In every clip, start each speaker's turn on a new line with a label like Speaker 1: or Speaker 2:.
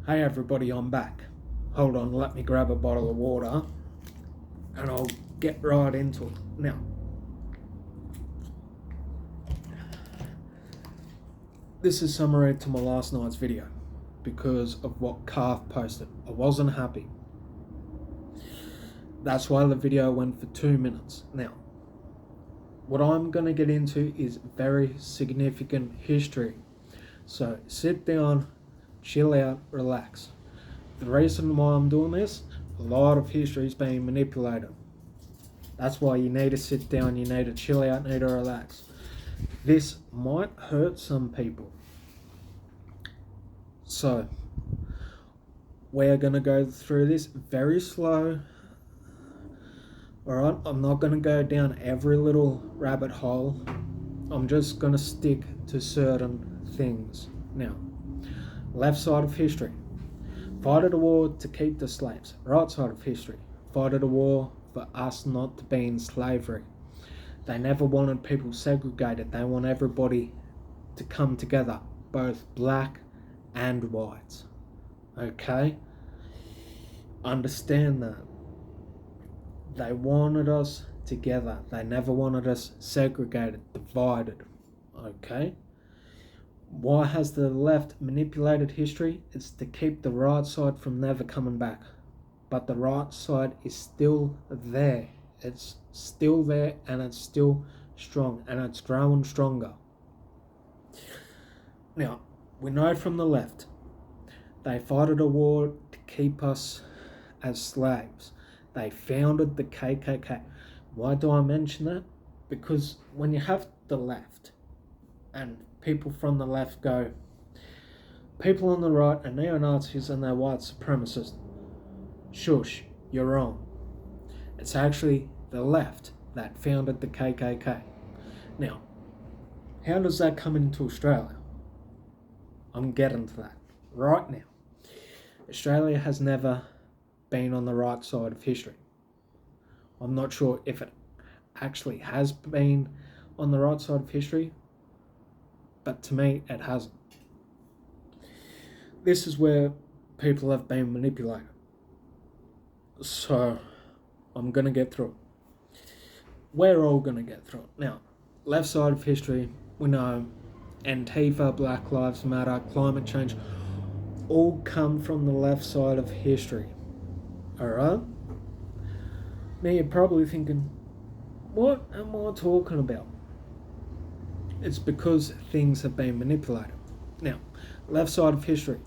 Speaker 1: Hey everybody, I'm back. Hold on, let me grab a bottle of water and I'll get right into it. Now, this is summary to my last night's video because of what Calf posted. I wasn't happy. That's why the video went for 2 minutes. Now, what I'm going to get into is very significant history. So sit down, chill out, relax. The reason why I'm doing this, a lot of history is being manipulated. That's why you need to sit down, you need to chill out, need to relax. This might hurt some people. So, we're going to go through this very slow. Alright, I'm not going to go down every little rabbit hole. I'm just going to stick to certain things. Now, left side of history. Fighted a war to keep the slaves. Right side of history. Fighted a war for us not to be in slavery. They never wanted people segregated. They want everybody to come together, both black and white. Okay? Understand that. They wanted us together. They never wanted us segregated, divided. Okay? Why has the left manipulated history? It's to keep the right side from never coming back. But the right side is still there. It's still there and it's still strong and it's growing stronger. Now, we know from the left, they fought a war to keep us as slaves. They founded the KKK. Why do I mention that? Because when you have the left and people from the left go, people on the right are neo-Nazis and they're white supremacists. Shush, you're wrong. It's actually the left that founded the KKK. Now, how does that come into Australia? I'm getting to that right now. Australia has never been on the right side of history. I'm not sure if it actually has been on the right side of history, but to me, it hasn't. This is where people have been manipulated. So, I'm going to get through it. We're all going to get through it. Now, left side of history, we know Antifa, Black Lives Matter, climate change, all come from the left side of history. Alright? Now you're probably thinking, what am I talking about? It's because things have been manipulated. Now, left side of history,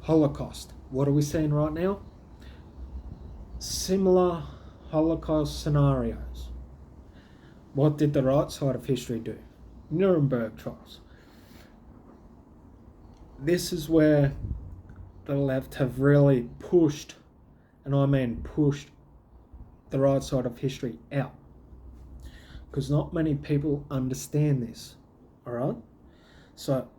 Speaker 1: Holocaust. What are we seeing right now? Similar Holocaust scenarios. What did the right side of history do? Nuremberg trials. This is where the left have really pushed, and I mean pushed, the right side of history out. Because not many people understand this. Alright? So,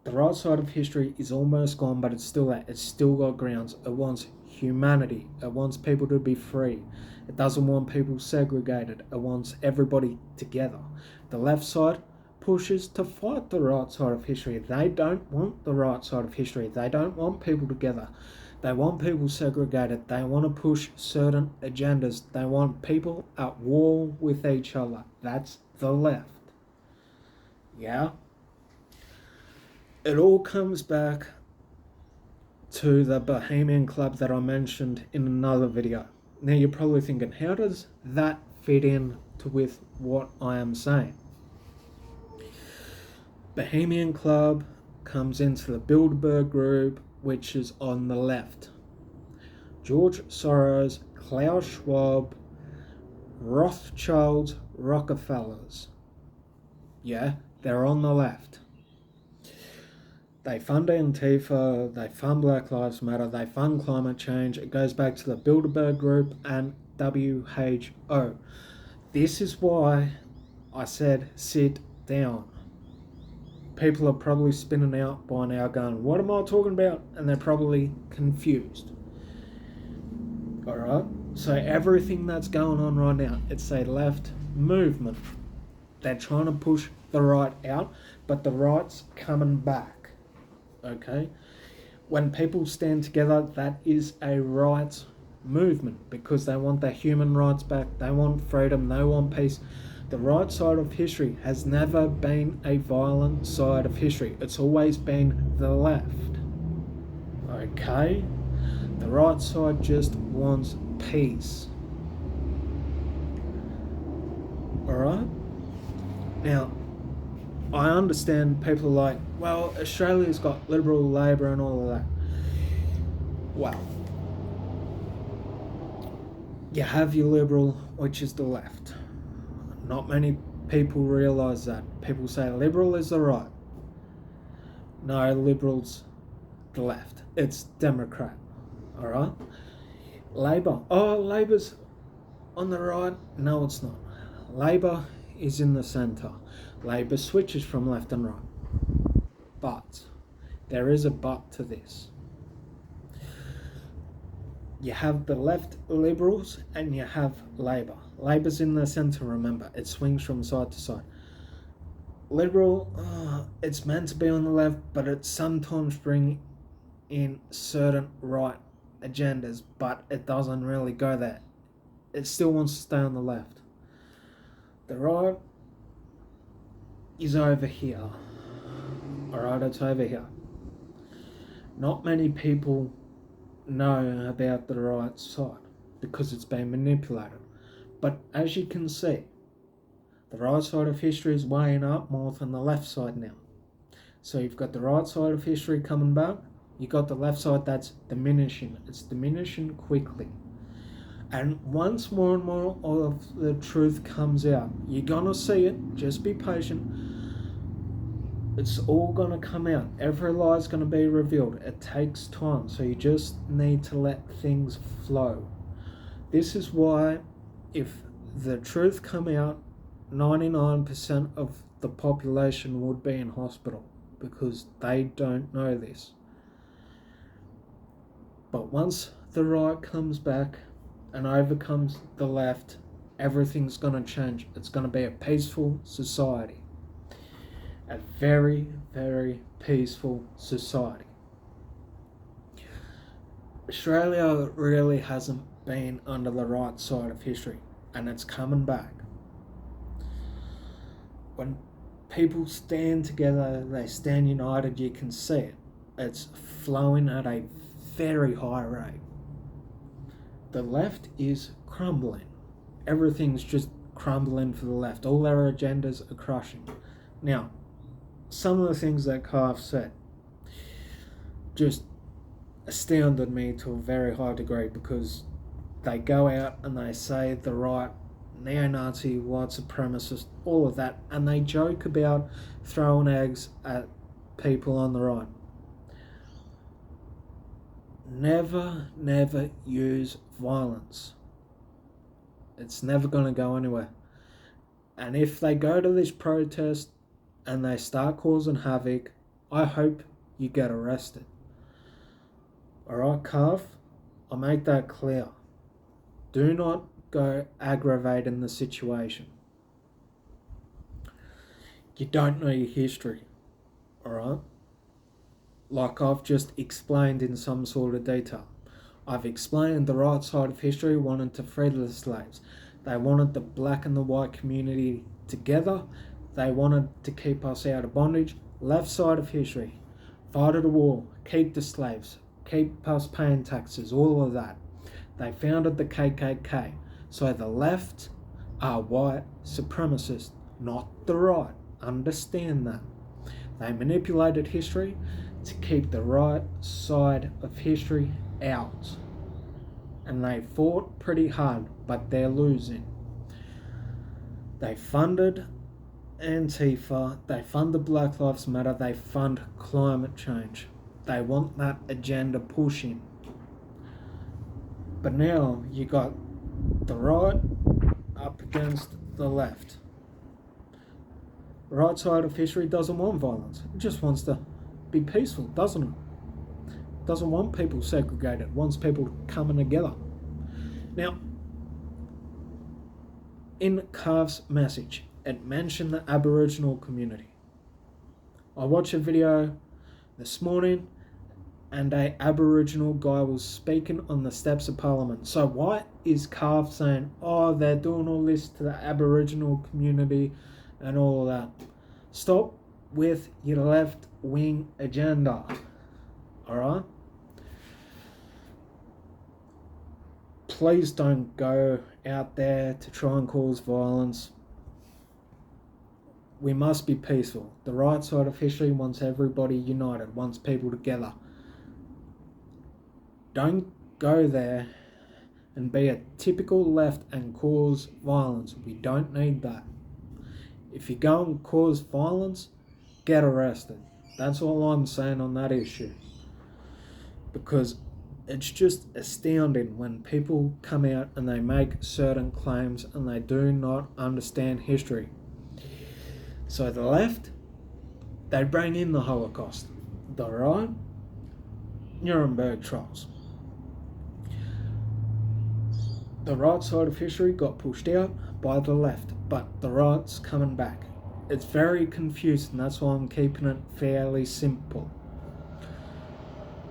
Speaker 1: the right side of history is almost gone, but it's still there. It's still got grounds. It wants humanity. It wants people to be free. It doesn't want people segregated. It wants everybody together. The left side pushes to fight the right side of history. They don't want the right side of history. They don't want people together. They want people segregated. They want to push certain agendas. They want people at war with each other. That's the left. Yeah? It all comes back to the Bohemian Club that I mentioned in another video. Now you're probably thinking, how does that fit in with what I am saying? Bohemian Club comes into the Bilderberg Group, which is on the left. George Soros, Klaus Schwab, Rothschilds, Rockefellers. Yeah, they're on the left. They fund Antifa, they fund Black Lives Matter, they fund climate change. It goes back to the Bilderberg Group and WHO. This is why I said sit down. People are probably spinning out by now going, what am I talking about? And they're probably confused. Alright? So everything that's going on right now, it's a left movement. They're trying to push the right out, but the right's coming back. Okay? When people stand together, that is a rights movement because they want their human rights back, they want freedom, they want peace. The right side of history has never been a violent side of history. It's always been the left. Okay? The right side just wants peace. Alright? Now, I understand people are like, well, Australia's got Liberal, Labor and all of that. Well, you have your Liberal, which is the left. Not many people realise that. People say Liberal is the right. No, Liberal's the left. It's Democrat. Alright? Labor. Oh, Labor's on the right. No, it's not. Labor is in the centre. Labor switches from left and right. But there is a but to this. You have the left Liberals and you have Labor. Labor's in the centre, remember. It swings from side to side. Liberal, it's meant to be on the left, but it sometimes brings in certain right agendas, but it doesn't really go there. It still wants to stay on the left. The right is over here. Alright, it's over here. Not many people know about the right side because it's been manipulated. But as you can see, the right side of history is weighing up more than the left side now. So you've got the right side of history coming back, you've got the left side that's diminishing. It's diminishing quickly. And once more and more of the truth comes out, you're gonna see it, just be patient. It's all gonna come out. Every lie is gonna be revealed. It takes time, so you just need to let things flow. This is why if the truth come out, 99% of the population would be in hospital because they don't know this. But once the right comes back and overcomes the left, everything's going to change. It's going to be a peaceful society. A very, very peaceful society. Australia really hasn't been under the right side of history, and it's coming back. When people stand together, they stand united, you can see it. It's flowing at a very high rate. The left is crumbling. Everything's just crumbling for the left. All their agendas are crushing. Now, some of the things that Carve said just astounded me to a very high degree because they go out and they say the right, neo-Nazi, white supremacist, all of that, and they joke about throwing eggs at people on the right. Never, never use violence. It's never going to go anywhere. And if they go to this protest and they start causing havoc, I hope you get arrested. Alright, Carve? I'll make that clear. Do not go aggravating the situation. You don't know your history. Alright? Like I've just explained in some sort of detail. I've explained the right side of history wanted to free the slaves. They wanted the black and the white community together. They wanted to keep us out of bondage. Left side of history. Fight at a war. Keep the slaves. Keep us paying taxes. All of that. They founded the KKK. So the left are white supremacists, not the right. Understand that. They manipulated history to keep the right side of history out. And they fought pretty hard, but they're losing. They funded Antifa, they funded Black Lives Matter, they fund climate change. They want that agenda pushing. But now you got the right up against the left. The right side of history doesn't want violence. It just wants to be peaceful, doesn't it? Doesn't want people segregated. It wants people coming together. Now, in Carve's message, it mentioned the Aboriginal community. I watched a video this morning and a Aboriginal guy was speaking on the steps of Parliament. So why is CAF saying, oh, they're doing all this to the Aboriginal community and all that? Stop with your left-wing agenda, alright? Please don't go out there to try and cause violence. We must be peaceful. The right side of history wants everybody united, wants people together. Don't go there and be a typical left and cause violence. We don't need that. If you go and cause violence, get arrested. That's all I'm saying on that issue. Because it's just astounding when people come out and they make certain claims and they do not understand history. So the left, they bring in the Holocaust. The right, Nuremberg trials. The right side of history got pushed out by the left, but the right's coming back. It's very confusing, that's why I'm keeping it fairly simple.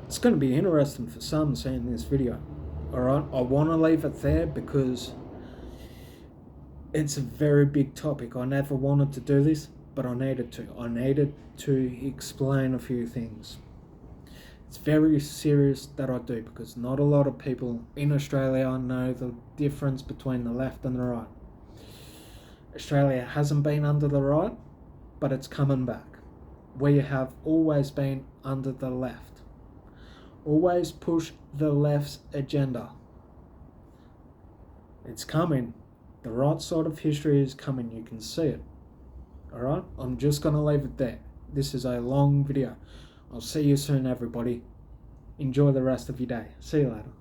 Speaker 1: It's going to be interesting for some seeing this video. Alright, I want to leave it there because it's a very big topic. I never wanted to do this, but I needed to. I needed to explain a few things. It's very serious that I do because not a lot of people in Australia know the difference between the left and the right. Australia hasn't been under the right, but it's coming back. We have always been under the left. Always push the left's agenda. It's coming. The right side of history is coming. You can see it. Alright? I'm just going to leave it there. This is a long video. I'll see you soon, everybody. Enjoy the rest of your day. See you later.